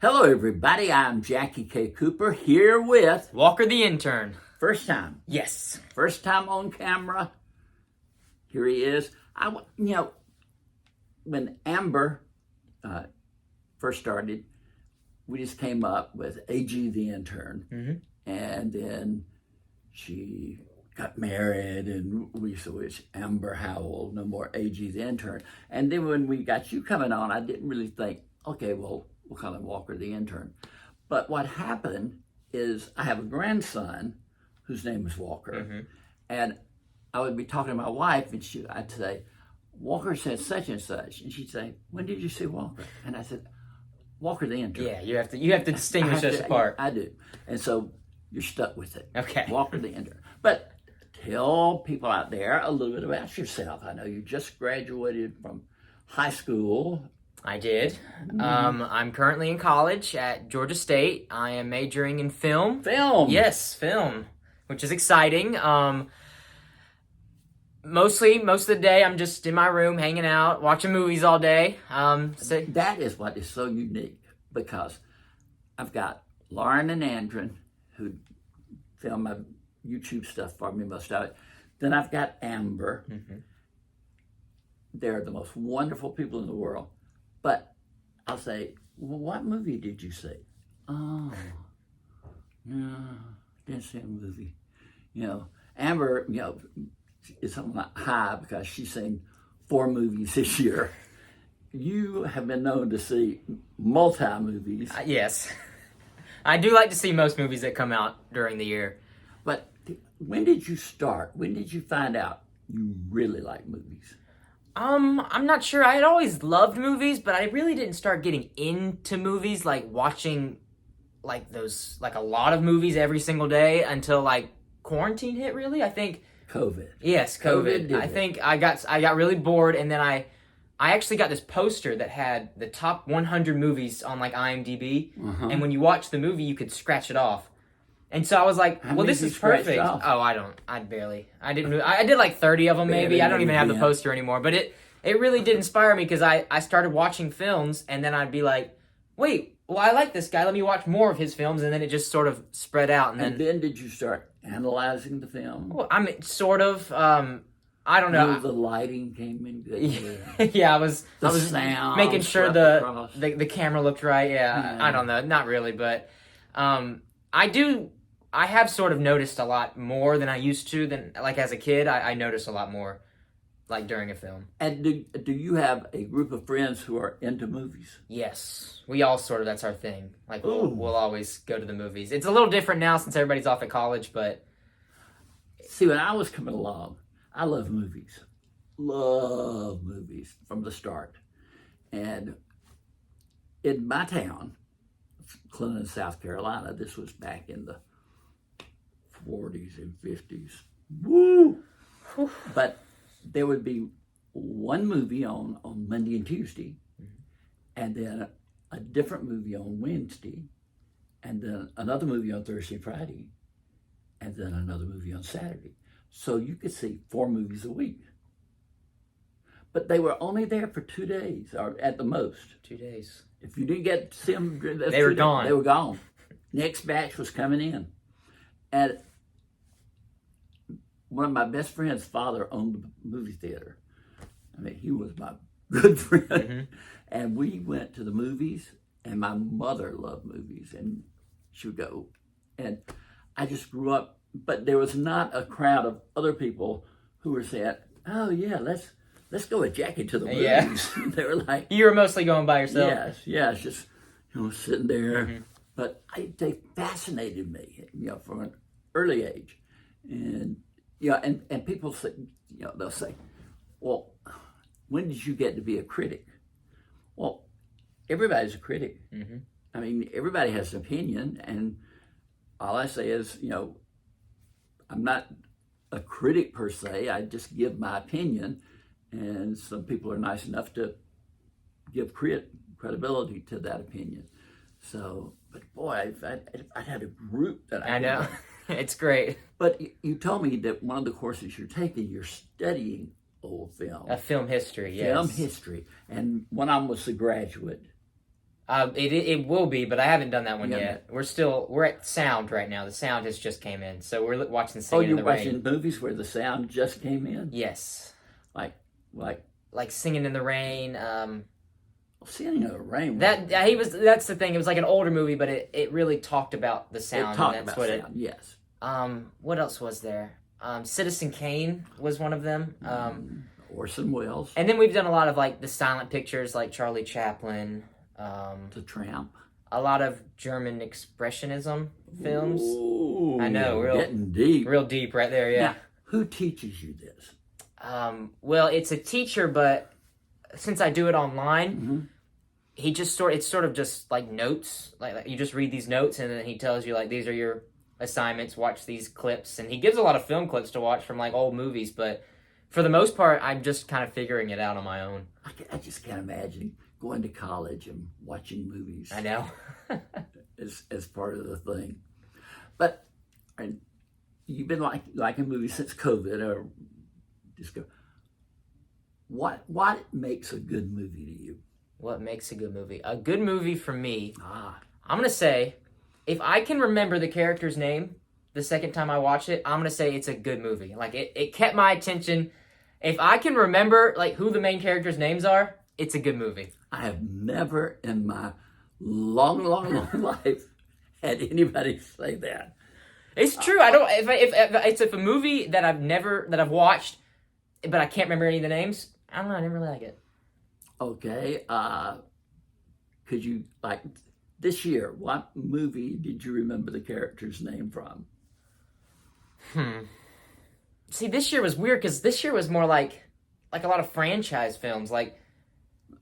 Hello, everybody. I'm Jackie K. Cooper here with Walker the intern. first time on camera. Here he is. When Amber first started, we just came up with AG the intern, and then she got married, and we said it's Amber Howell, no more AG the intern. And then when we got you coming on, I didn't really think, okay, well, we'll call him Walker the intern. But what happened is I have a grandson whose name is Walker, and I would be talking to my wife, and I'd say, Walker said such and such, and she'd say, when did you see Walker? And I said, Walker the intern. Yeah, you have to distinguish us apart. I do, and so you're stuck with it. Okay. Walker the intern. But tell people out there a little bit about yourself. I know you just graduated from high school. I did. I'm currently in college at Georgia State. I am majoring in film. Film. Yes, film, which is exciting. Most of the day, I'm just in my room, hanging out, watching movies all day. That is what is so unique, because I've got Lauren and Andren, who film my YouTube stuff for me, most of it. Then I've got Amber. They're the most wonderful people in the world. But I'll say, well, what movie did you see? Oh, no, didn't see a movie. Amber, is on a high because she's seen 4 movies this year. You have been known to see multi-movies. Yes. I do like to see most movies that come out during the year. But when did you start? When did you find out you really like movies? I'm not sure. I had always loved movies, but I really didn't start getting into movies, like watching a lot of movies every single day until quarantine hit, really. I think COVID. Yes, COVID. I think I got really bored, and then I actually got this poster that had the top 100 movies on IMDb, and when you watch the movie, you could scratch it off. And so I was like, well, this is perfect. Oh, I did like 30 of them maybe. I don't even have the poster anymore, but it really did inspire me, because I started watching films, and then I'd be like, wait, well, I like this guy. Let me watch more of his films, and then it just sort of spread out. And then did you start analyzing the film? Well, I mean, sort of. I don't know. The lighting came in good. Yeah, I was sound making sure the camera looked right. Yeah, I don't know, not really, but I have sort of noticed a lot more than I used to. Than as a kid, I noticed a lot more during a film. And do you have a group of friends who are into movies? Yes, we all that's our thing. We'll always go to the movies. It's a little different now since everybody's off at college, but see, when I was coming along, I love movies. Love movies from the start. And in my town, Clinton, South Carolina, this was back in the 40s and 50s. Woo! But there would be one movie on Monday and Tuesday, and then a different movie on Wednesday, and then another movie on Thursday and Friday, and then another movie on Saturday. So you could see 4 movies a week. But they were only there for 2 days, or at the most. 2 days. If you didn't get to see them, they were gone. They were gone. Next batch was coming in. And one of my best friend's father owned the movie theater. I mean, he was my good friend. And we went to the movies, and my mother loved movies, and she would go. And I just grew up, but there was not a crowd of other people who were saying, oh yeah, let's go with Jackie to the movies. Yeah. They were like, you were mostly going by yourself. Yes, just sitting there. But they fascinated me, from an early age. And and people say, they'll say, well, when did you get to be a critic? Well, everybody's a critic. I mean, everybody has an opinion, and all I say is, I'm not a critic per se. I just give my opinion, and some people are nice enough to give credibility to that opinion. So, but boy, if I had a group that I know. It's great. But you told me that one of the courses you're taking, you're studying old film. Film history, yes. Film history. And one of them was The Graduate. It will be, but I haven't done that one Yeah. yet. We're at sound right now. The sound has just came in, so we're watching Oh, Singing in you're the watching Rain. movies where the sound just came in? Yes, Like Singing in the Rain. Singing in the Rain. That's the thing. It was like an older movie, but it really talked about the It sound. talked and that's about what sound, yes. What else was there? Citizen Kane was one of them. Orson Welles. And then we've done a lot of like the silent pictures, like Charlie Chaplin. The Tramp. A lot of German expressionism films. Ooh, I know, getting deep. Real deep right there, yeah. Now, who teaches you this? Well, it's a teacher, but since I do it online, he just it's sort of just like notes. Like you just read these notes, and then he tells you like these are your assignments. Watch these clips, and he gives a lot of film clips to watch from like old movies. But for the most part, I'm just kind of figuring it out on my own. I just can't imagine going to college and watching movies. I know. as part of the thing. But you've been liking movies since COVID, or just go. What makes a good movie to you? What makes a good movie? A good movie for me, I'm going to say, if I can remember the character's name the second time I watch it, I'm going to say it's a good movie. Like, it kept my attention. If I can remember, like, who the main characters' names are, it's a good movie. I have never in my long life had anybody say that. It's true. I don't. If a movie that I've watched, but I can't remember any of the names, I don't know. I didn't really like it. Okay. Could you this year? What movie did you remember the character's name from? See, this year was weird because this year was more like a lot of franchise films, like.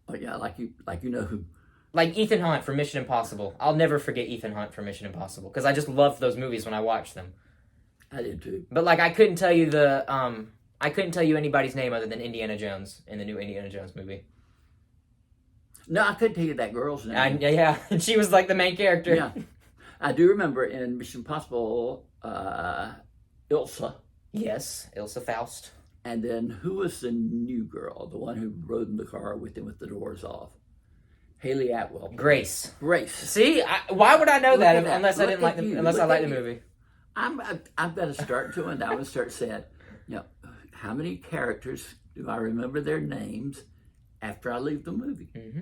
Oh yeah, like you know who. Like Ethan Hunt from Mission Impossible. I'll never forget Ethan Hunt from Mission Impossible because I just loved those movies when I watched them. I did too. But like I couldn't tell you anybody's name other than Indiana Jones in the new Indiana Jones movie. No, I couldn't tell you that girl's name. Yeah, she was like the main character. Yeah, I do remember in Mission Impossible, Ilsa. Yes, Ilsa Faust. And then who was the new girl, the one who rode in the car with him with the doors off? Haley Atwell. Grace. See, why would I know that that. unless I didn't like unless I liked the movie? I'm going to start doing that. I'm going to start saying, how many characters do I remember their names after I leave the movie? Mm-hmm.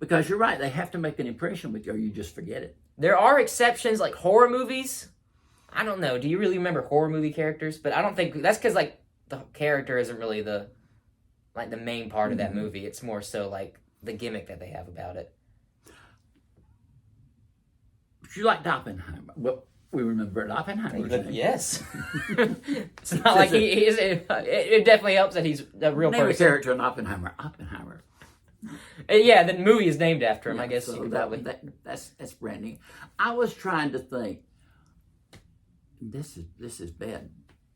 Because you're right, they have to make an impression with you, or you just forget it. There are exceptions, like horror movies. I don't know. Do you really remember horror movie characters? But I don't think that's because like the character isn't really the main part of that movie. It's more so like the gimmick that they have about it. But you liked Oppenheimer. Well, we remember Oppenheimer's name. Yes. It's not like he is. It definitely helps that he's a real Name a person. character in Oppenheimer. Oppenheimer. Yeah, the movie is named after him. Yeah, I guess so you could probably. that's brand new. I was trying to think. This is bad.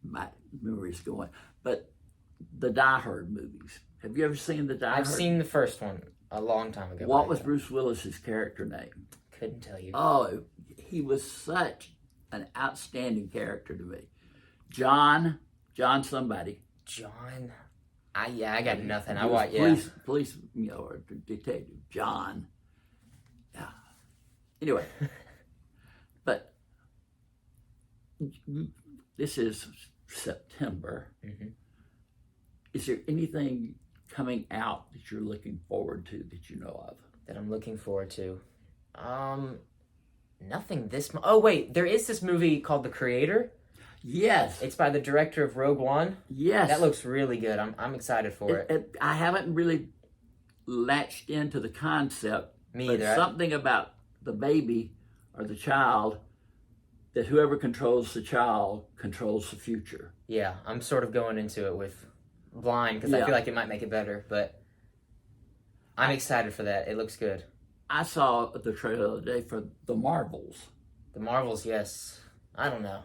My memory's going. But the Die Hard movies. Have you ever seen the Die Hard? I've seen the first one a long time ago. What was Bruce Willis's character name? Couldn't tell you. Oh, he was such an outstanding character to me. John somebody. John. I got nothing. He was police, or detective. John. Yeah. Anyway, but this is September. Mm-hmm. Is there anything coming out that you're looking forward to that you know of? That I'm looking forward to? Nothing this month. Oh, wait. There is this movie called The Creator. Yes. It's by the director of Rogue One. Yes. That looks really good. I'm excited for it. I haven't really latched into the concept. Me but either. Something about the baby or the child, that whoever controls the child controls the future. Yeah, I'm sort of going into it with blind because I feel like it might make it better, but I'm excited for that. It looks good. I saw the trailer today for The Marvels. The Marvels, yes. I don't know.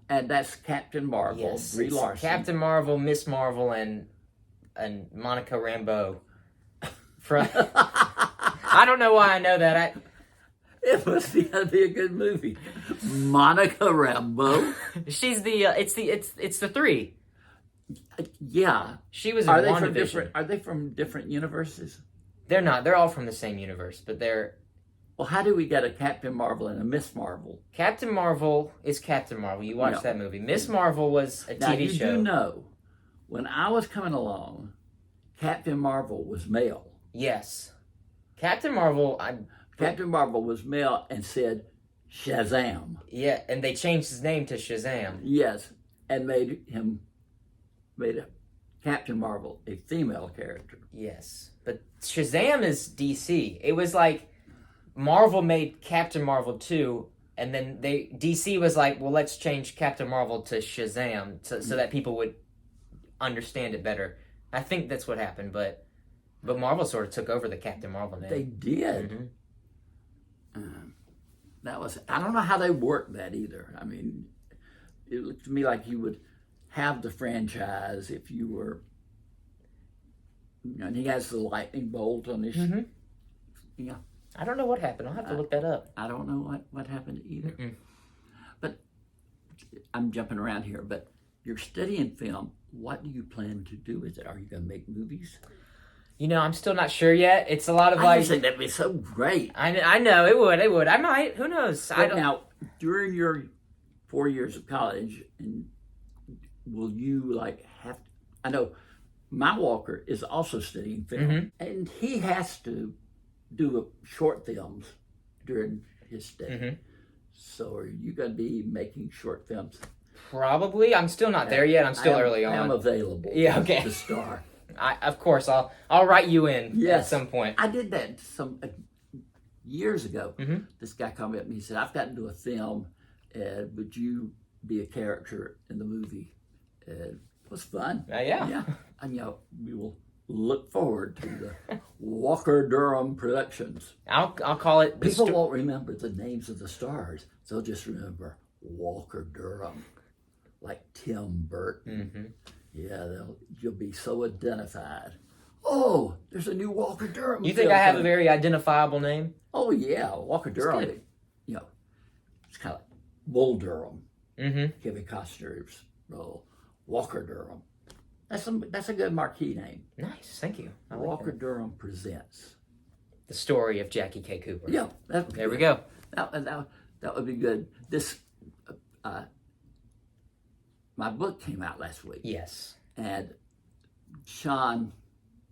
And that's Captain Marvel, yes, Brie Larson. Captain Marvel, Miss Marvel, and Monica Rambeau. I don't know why I know that. It must be a good movie. Monica Rambeau. She's the. It's the three. Yeah. She was in WandaVision. Are they from different universes? They're not. They're all from the same universe, but they're Well, how do we get a Captain Marvel and a Miss Marvel? Captain Marvel is Captain Marvel. You watched that movie. Miss Marvel was a Now, TV you show. do know, when I was coming along, Captain Marvel was male. Yes. Captain Marvel, Captain Marvel was male and said Shazam. yeah, and they changed his name to Shazam. Yes, and made Captain Marvel a female character. Yes. But Shazam is DC. It was like Marvel made Captain Marvel 2, and then DC was like, well, let's change Captain Marvel to Shazam so that people would understand it better. I think that's what happened, but Marvel sort of took over the Captain Marvel name. They did. That was, I don't know how they worked that either. I mean, it looked to me like you would have the franchise if you were, and he has the lightning bolt on his, I don't know what happened. I'll have to look that up. I don't know what happened either. But I'm jumping around here, but you're studying film. What do you plan to do with it? Are you going to make movies? I'm still not sure yet. It's a lot of I just think that'd be so great. I know, it would. I might. Who knows? But now, during your 4 years of college, will you have, I know my Walker is also studying film, and he has to do short films during his study. So are you going to be making short films? Probably. I'm still not there yet. I'm still early on. I'm available. Yeah, okay. To star. Of course, I'll write you in at some point. I did that some years ago. This guy called me up and he said, I've got to do a film, and would you be a character in the movie? It was fun. Yeah. And we will look forward to the Walker Durham productions. I'll call it. People won't remember the names of the stars. They'll just remember Walker Durham, like Tim Burton. Yeah, you'll be so identified. Oh, there's a new Walker Durham. You think I have a very identifiable name? Oh yeah, Walker Durham. It's kind of like Bull Durham. Kevin Costner's role. Walker Durham. That's a good marquee name. Nice, thank you. Walker Durham presents the story of Jackie K. Cooper. Yeah, there we go. That would be good. This. My book came out last week. Yes. And Sean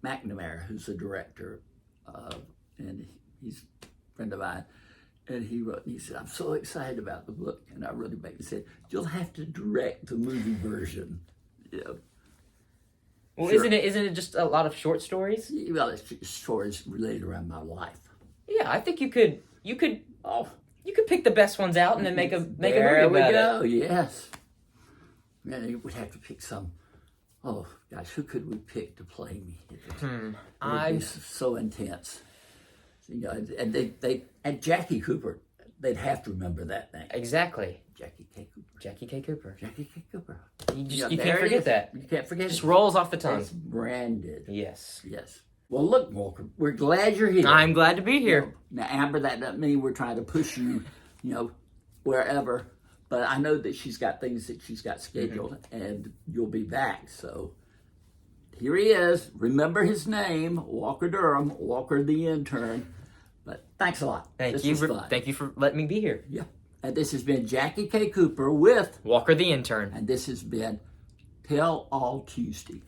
McNamara, who's the director, and he's a friend of mine, and he wrote, and he said, I'm so excited about the book. And I wrote him back and said, you'll have to direct the movie version. Well, sure. Isn't it just a lot of short stories? Well, it's stories related around my life. Yeah, I think you could pick the best ones out and then make a movie about it. There we go, yes. Man, we'd have to pick some. Oh gosh, who could we pick to play me? It would be so intense. And Jackie Cooper, they'd have to remember that name. Exactly. Jackie K. Cooper. Jackie K. Cooper. Jackie K. Cooper. You can't forget that. You can't forget it. Just rolls off the tongue. It's branded. Yes. Well, look, Walker, we're glad you're here. I'm glad to be here. Now, Amber, that doesn't mean we're trying to push you, wherever. But I know that she's got things that she's got scheduled, and you'll be back. So here he is. Remember his name, Walker Durham, Walker the intern. But thanks a lot. Thank you for letting me be here. Yeah. And this has been Jackie K. Cooper with Walker the intern. And this has been Tell All Tuesday.